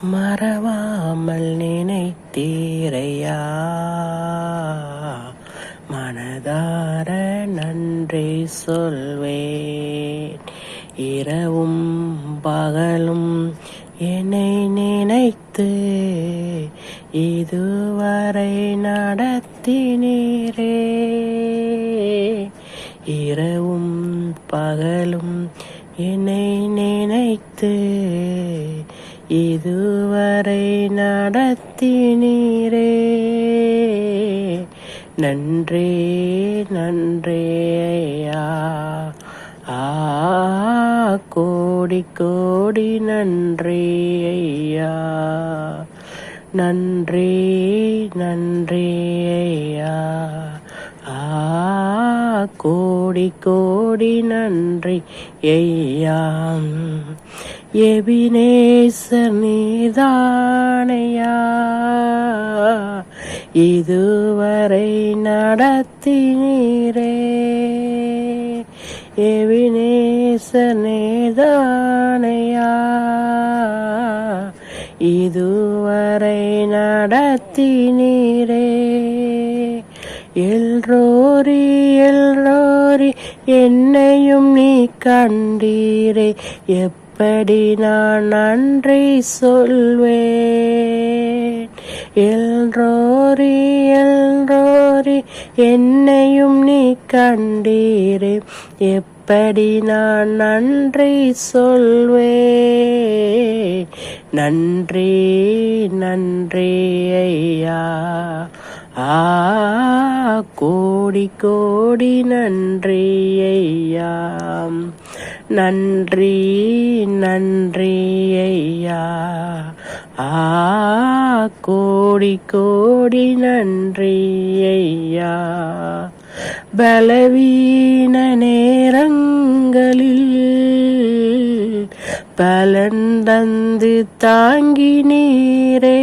மறவாமல் நினைத்தீரையா, மனதார நன்றி சொல்வேன். இரவும் பகலும் என்னை நினைத்து இதுவரை நடத்தினீரே. இரவும் பகலும் என்னை நினைத்து இதுவரை நடத்தினீரே. நன்றி நன்றி ஐயா, கோடி கோடி நன்றி ஐயா. நன்றி நன்றி ஐயா, கோடி கோடி நன்றி ஐயா. எபினேசர் நீதானையா, இதுவரை நடத்தினீரே. எபினேசர் நீதானையா, இதுவரை நடத்தினீரே. எல்ரோரி எல்ரோரி என்னையும் நீ கண்டீரே. எப்படி நான் நன்றி சொல்வேன். எல்ரோரி எல்ரோரி என்னையும் நீ கண்டீரே. எப்படி நான் நன்றி சொல்வேன். நன்றி நன்றி ஐயா, கோடி கோடி நன்றி ஐயா. நன்றி நன்றி ஐயா, கோடி கோடி நன்றி ஐயா. பலவீன நேரங்களில் பலன் தந்து தாங்கினீரே.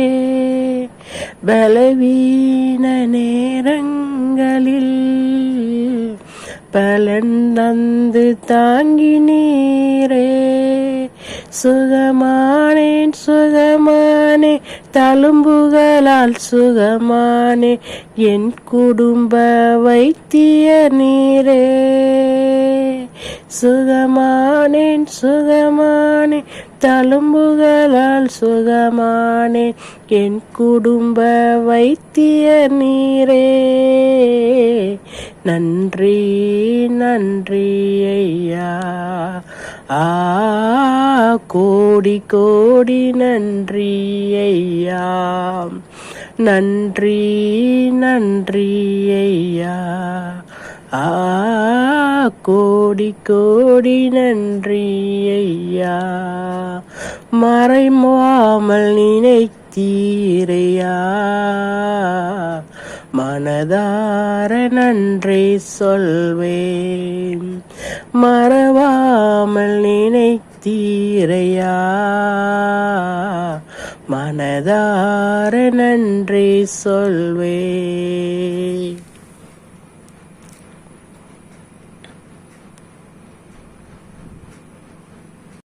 பலவீன நேரங்களில் பலன் தந்து தாங்கினீரே. சுகமானேன் சுகமானே தழும்புகளால் சுகமானே, என் குடும்ப வைத்திய நீரே. சுகமானேன் சுகமானே தழும்புகளால் சுகமானே, என் குடும்ப வைத்திய நீரே. நன்றி நன்றி ஐயா, கோடி கோடி நன்றி ஐயா. நன்றி நன்றி ஐயா, கோடி கோடி நன்றி ஐயா. மறைமாமல் நினைத்தீரையா, மனதார நன்றி சொல்வேன். மறவாமல் நினைத்தீரையா, மனதார நன்றி சொல்வேன்.